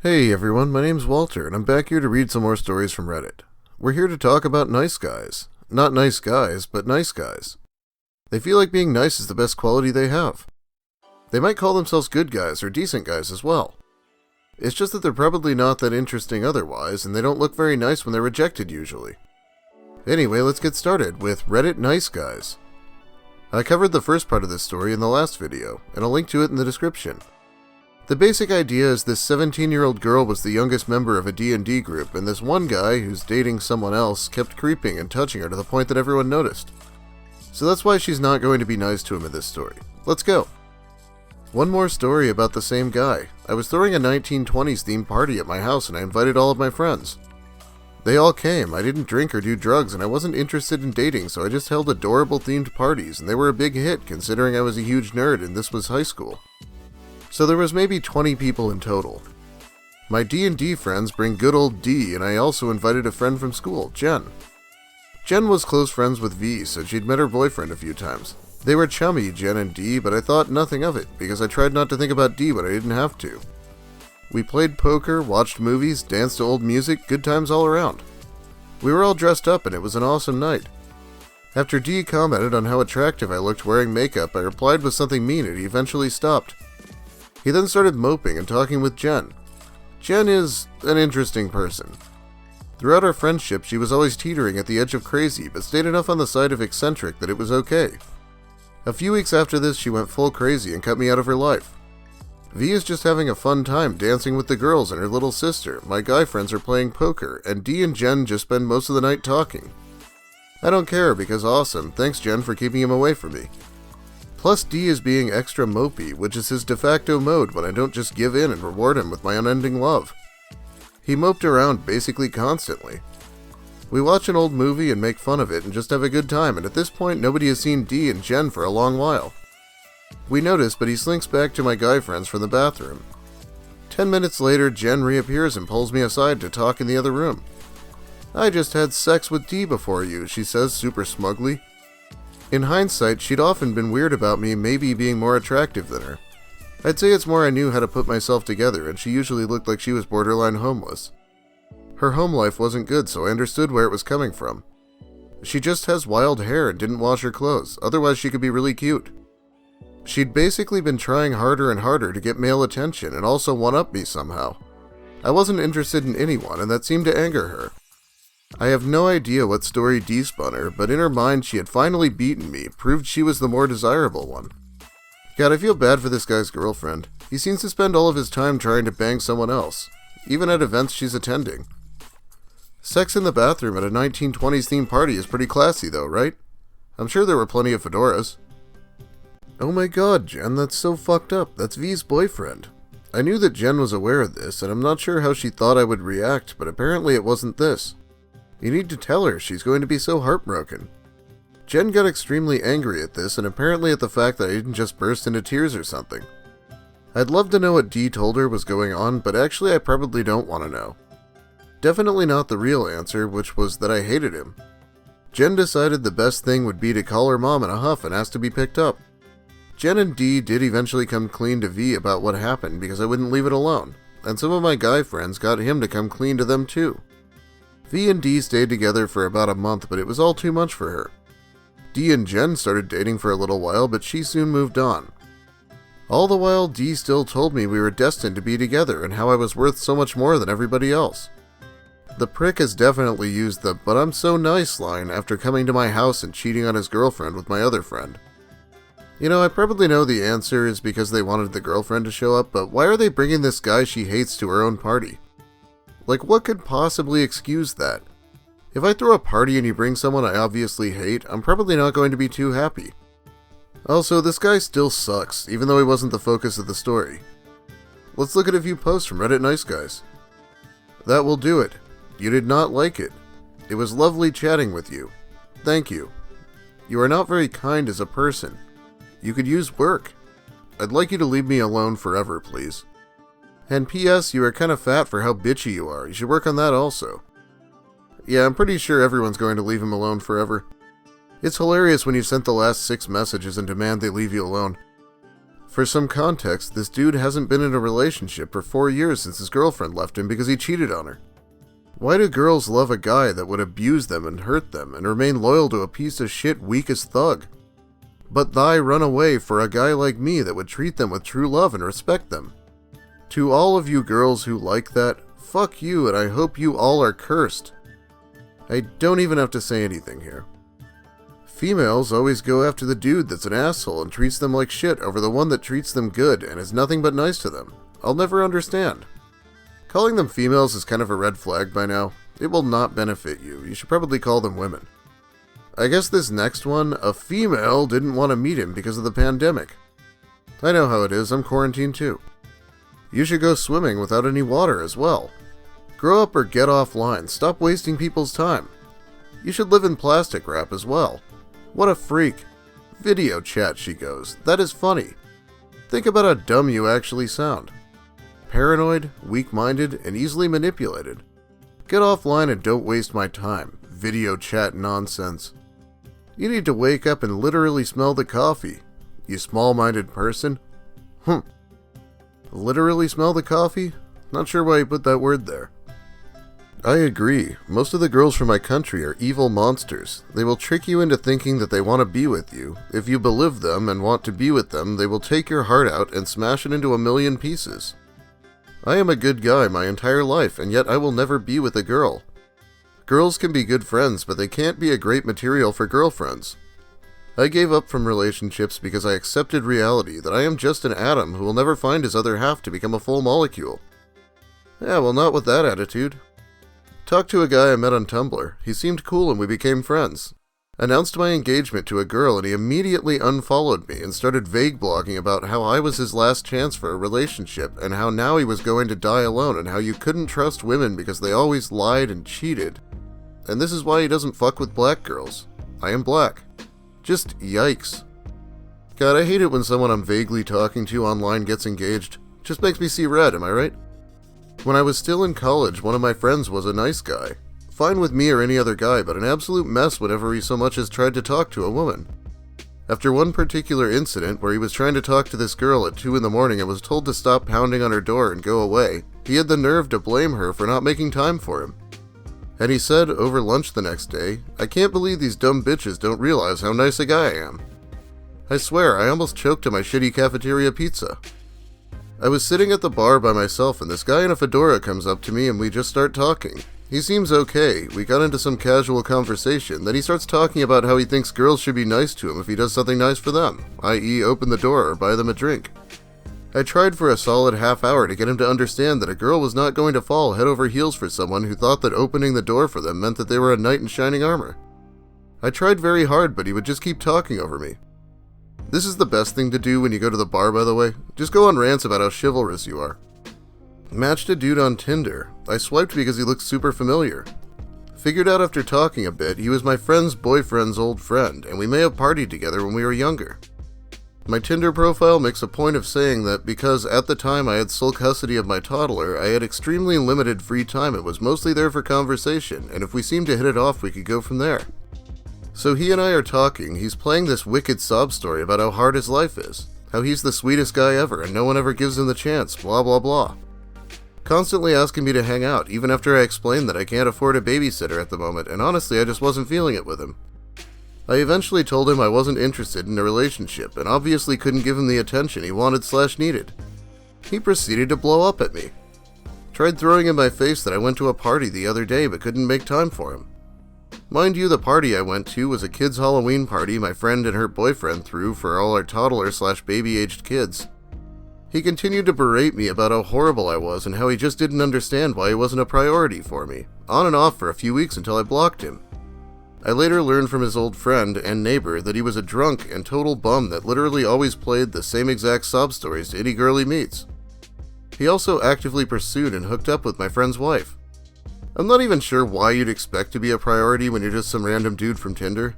Hey everyone, my name's Walter, and I'm back here to read some more stories from Reddit. We're here to talk about nice guys. Not nice guys, but nice guys. They feel like being nice is the best quality they have. They might call themselves good guys or decent guys as well. It's just that they're probably not that interesting otherwise, and they don't look very nice when they're rejected usually. Anyway, let's get started with Reddit Nice Guys. I covered the first part of this story in the last video, and I'll link to it in the description. The basic idea is this 17-year-old girl was the youngest member of a D&D group, and this one guy, who's dating someone else, kept creeping and touching her to the point that everyone noticed. So that's why she's not going to be nice to him in this story. Let's go! One more story about the same guy. I was throwing a 1920s themed party at my house and I invited all of my friends. They all came. I didn't drink or do drugs and I wasn't interested in dating, so I just held adorable themed parties, and they were a big hit considering I was a huge nerd and this was high school. So there was maybe 20 people in total. My D&D friends bring good old D, and I also invited a friend from school, Jen. Jen was close friends with V, so she'd met her boyfriend a few times. They were chummy, Jen and D, but I thought nothing of it, because I tried not to think about D when I didn't have to. We played poker, watched movies, danced to old music, good times all around. We were all dressed up and it was an awesome night. After D commented on how attractive I looked wearing makeup, I replied with something mean and he eventually stopped. He then started moping and talking with Jen. Jen is an interesting person. Throughout our friendship, she was always teetering at the edge of crazy, but stayed enough on the side of eccentric that it was okay. A few weeks after this, she went full crazy and cut me out of her life. V is just having a fun time dancing with the girls and her little sister. My guy friends are playing poker, and D and Jen just spend most of the night talking. I don't care because awesome, thanks Jen for keeping him away from me. Plus D is being extra mopey, which is his de facto mode when I don't just give in and reward him with my unending love. He moped around basically constantly. We watch an old movie and make fun of it and just have a good time, and at this point nobody has seen D and Jen for a long while. We notice, but he slinks back to my guy friends from the bathroom. 10 minutes later, Jen reappears and pulls me aside to talk in the other room. "I just had sex with D before you," she says super smugly. In hindsight, she'd often been weird about me maybe being more attractive than her. I'd say it's more I knew how to put myself together, and she usually looked like she was borderline homeless. Her home life wasn't good, so I understood where it was coming from. She just has wild hair and didn't wash her clothes, otherwise she could be really cute. She'd basically been trying harder and harder to get male attention and also one-up me somehow. I wasn't interested in anyone, and that seemed to anger her. I have no idea what story D spun her, but in her mind she had finally beaten me, proved she was the more desirable one. God, I feel bad for this guy's girlfriend. He seems to spend all of his time trying to bang someone else, even at events she's attending. Sex in the bathroom at a 1920s themed party is pretty classy though, right? I'm sure there were plenty of fedoras. Oh my god, Jen, that's so fucked up. That's V's boyfriend. I knew that Jen was aware of this, and I'm not sure how she thought I would react, but apparently it wasn't this. You need to tell her, she's going to be so heartbroken. Jen got extremely angry at this, and apparently at the fact that I didn't just burst into tears or something. I'd love to know what D told her was going on, but actually I probably don't want to know. Definitely not the real answer, which was that I hated him. Jen decided the best thing would be to call her mom in a huff and ask to be picked up. Jen and D did eventually come clean to V about what happened because I wouldn't leave it alone, and some of my guy friends got him to come clean to them too. V and D stayed together for about a month, but it was all too much for her. D and Jen started dating for a little while, but she soon moved on. All the while, D still told me we were destined to be together and how I was worth so much more than everybody else. The prick has definitely used the "but I'm so nice" line after coming to my house and cheating on his girlfriend with my other friend. You know, I probably know the answer is because they wanted the girlfriend to show up, but why are they bringing this guy she hates to her own party? Like, what could possibly excuse that? If I throw a party and you bring someone I obviously hate, I'm probably not going to be too happy. Also, this guy still sucks, even though he wasn't the focus of the story. Let's look at a few posts from Reddit Nice Guys. That will do it. You did not like it. It was lovely chatting with you. Thank you. You are not very kind as a person. You could use work. I'd like you to leave me alone forever, please. And P.S. you are kind of fat for how bitchy you are. You should work on that also. Yeah, I'm pretty sure everyone's going to leave him alone forever. It's hilarious when you sent the last 6 messages and demand they leave you alone. For some context, this dude hasn't been in a relationship for 4 years since his girlfriend left him because he cheated on her. Why do girls love a guy that would abuse them and hurt them and remain loyal to a piece of shit weakest thug? But thy run away for a guy like me that would treat them with true love and respect them. To all of you girls who like that, fuck you, and I hope you all are cursed. I don't even have to say anything here. Females always go after the dude that's an asshole and treats them like shit over the one that treats them good and is nothing but nice to them. I'll never understand. Calling them females is kind of a red flag by now. It will not benefit you. You should probably call them women. I guess this next one, a female didn't want to meet him because of the pandemic. I know how it is, I'm quarantined too. You should go swimming without any water as well. Grow up or get offline. Stop wasting people's time. You should live in plastic wrap as well. What a freak. Video chat, she goes. That is funny. Think about how dumb you actually sound. Paranoid, weak-minded, and easily manipulated. Get offline and don't waste my time. Video chat nonsense. You need to wake up and literally smell the coffee. You small-minded person. Literally smell the coffee? Not sure why you put that word there. I agree. Most of the girls from my country are evil monsters. They will trick you into thinking that they want to be with you. If you believe them and want to be with them, they will take your heart out and smash it into a million pieces. I am a good guy my entire life, and yet I will never be with a girl. Girls can be good friends, but they can't be a great material for girlfriends. I gave up from relationships because I accepted reality that I am just an atom who will never find his other half to become a full molecule. Yeah, well, not with that attitude. Talked to a guy I met on Tumblr. He seemed cool and we became friends. Announced my engagement to a girl and he immediately unfollowed me and started vague blogging about how I was his last chance for a relationship and how now he was going to die alone and how you couldn't trust women because they always lied and cheated. And this is why he doesn't fuck with black girls. I am black. Just yikes. God, I hate it when someone I'm vaguely talking to online gets engaged. Just makes me see red, am I right? When I was still in college, one of my friends was a nice guy. Fine with me or any other guy, but an absolute mess whenever he so much as tried to talk to a woman. After one particular incident where he was trying to talk to this girl at 2 in the morning and was told to stop pounding on her door and go away, he had the nerve to blame her for not making time for him. And he said over lunch the next day, "I can't believe these dumb bitches don't realize how nice a guy I am." I swear, I almost choked on my shitty cafeteria pizza. I was sitting at the bar by myself and this guy in a fedora comes up to me and we just start talking. He seems okay. We got into some casual conversation. Then he starts talking about how he thinks girls should be nice to him if he does something nice for them, i.e. open the door or buy them a drink. I tried for a solid half hour to get him to understand that a girl was not going to fall head over heels for someone who thought that opening the door for them meant that they were a knight in shining armor. I tried very hard, but he would just keep talking over me. This is the best thing to do when you go to the bar, by the way. Just go on rants about how chivalrous you are. Matched a dude on Tinder. I swiped because he looked super familiar. Figured out after talking a bit, he was my friend's boyfriend's old friend, and we may have partied together when we were younger. My Tinder profile makes a point of saying that because at the time I had sole custody of my toddler, I had extremely limited free time. It was mostly there for conversation, and if we seemed to hit it off, we could go from there. So he and I are talking. He's playing this wicked sob story about how hard his life is, how he's the sweetest guy ever and no one ever gives him the chance, blah blah blah. Constantly asking me to hang out, even after I explained that I can't afford a babysitter at the moment, and honestly I just wasn't feeling it with him. I eventually told him I wasn't interested in a relationship and obviously couldn't give him the attention he wanted/needed. He proceeded to blow up at me. Tried throwing in my face that I went to a party the other day but couldn't make time for him. Mind you, the party I went to was a kids' Halloween party my friend and her boyfriend threw for all our toddler/baby-aged kids. He continued to berate me about how horrible I was and how he just didn't understand why he wasn't a priority for me, on and off for a few weeks until I blocked him. I later learned from his old friend and neighbor that he was a drunk and total bum that literally always played the same exact sob stories to any girl he meets. He also actively pursued and hooked up with my friend's wife. I'm not even sure why you'd expect to be a priority when you're just some random dude from Tinder.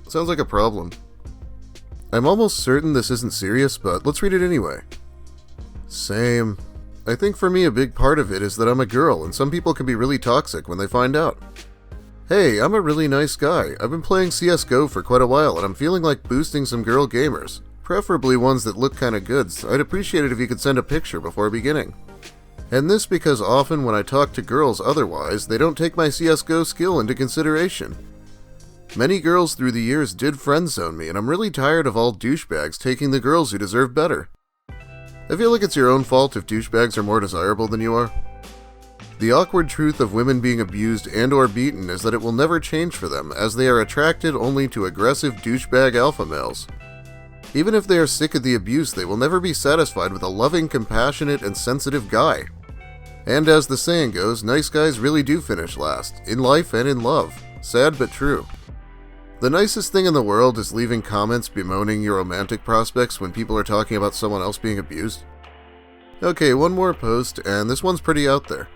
Sounds like a problem. I'm almost certain this isn't serious, but let's read it anyway. Same. I think for me a big part of it is that I'm a girl and some people can be really toxic when they find out. Hey, I'm a really nice guy. I've been playing CSGO for quite a while and I'm feeling like boosting some girl gamers. Preferably ones that look kinda good, so I'd appreciate it if you could send a picture before beginning. And this because often when I talk to girls otherwise, they don't take my CSGO skill into consideration. Many girls through the years did friendzone me, and I'm really tired of all douchebags taking the girls who deserve better. I feel like it's your own fault if douchebags are more desirable than you are. The awkward truth of women being abused and or beaten is that it will never change for them, as they are attracted only to aggressive douchebag alpha males. Even if they are sick of the abuse, they will never be satisfied with a loving, compassionate, and sensitive guy. And as the saying goes, nice guys really do finish last, in life and in love. Sad but true. The nicest thing in the world is leaving comments bemoaning your romantic prospects when people are talking about someone else being abused. Okay, one more post, and this one's pretty out there.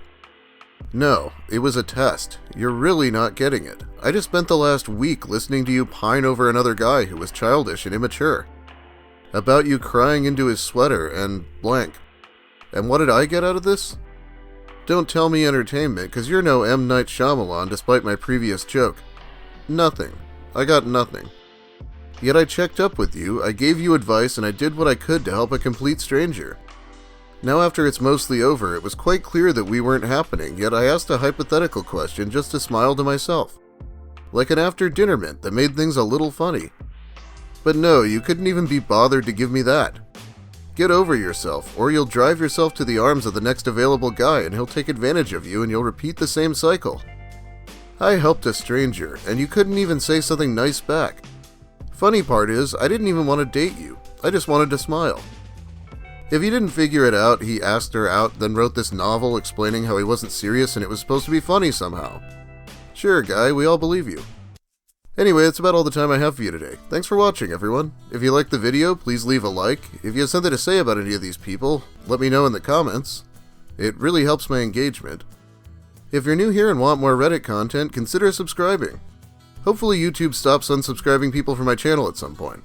No, it was a test. You're really not getting it. I just spent the last week listening to you pine over another guy who was childish and immature. About you crying into his sweater and blank. And what did I get out of this? Don't tell me entertainment, cause you're no M. Night Shyamalan despite my previous joke. Nothing. I got nothing. Yet I checked up with you, I gave you advice, and I did what I could to help a complete stranger. Now after it's mostly over, it was quite clear that we weren't happening, yet I asked a hypothetical question just to smile to myself. Like an after-dinner mint that made things a little funny. But no, you couldn't even be bothered to give me that. Get over yourself, or you'll drive yourself to the arms of the next available guy and he'll take advantage of you and you'll repeat the same cycle. I helped a stranger, and you couldn't even say something nice back. Funny part is, I didn't even want to date you. I just wanted to smile. If you didn't figure it out, he asked her out, then wrote this novel explaining how he wasn't serious and it was supposed to be funny somehow. Sure, guy, we all believe you. Anyway, that's about all the time I have for you today. Thanks for watching, everyone. If you liked the video, please leave a like. If you have something to say about any of these people, let me know in the comments. It really helps my engagement. If you're new here and want more Reddit content, consider subscribing. Hopefully YouTube stops unsubscribing people from my channel at some point.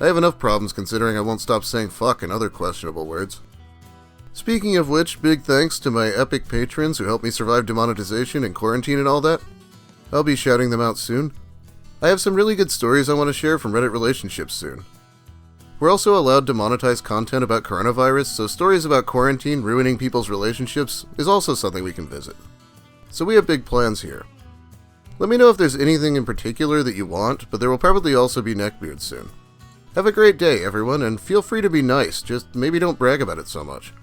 I have enough problems considering I won't stop saying fuck and other questionable words. Speaking of which, big thanks to my epic patrons who helped me survive demonetization and quarantine and all that. I'll be shouting them out soon. I have some really good stories I want to share from Reddit relationships soon. We're also allowed to monetize content about coronavirus, so stories about quarantine ruining people's relationships is also something we can visit. So we have big plans here. Let me know if there's anything in particular that you want, but there will probably also be neckbeards soon. Have a great day, everyone, and feel free to be nice, just maybe don't brag about it so much.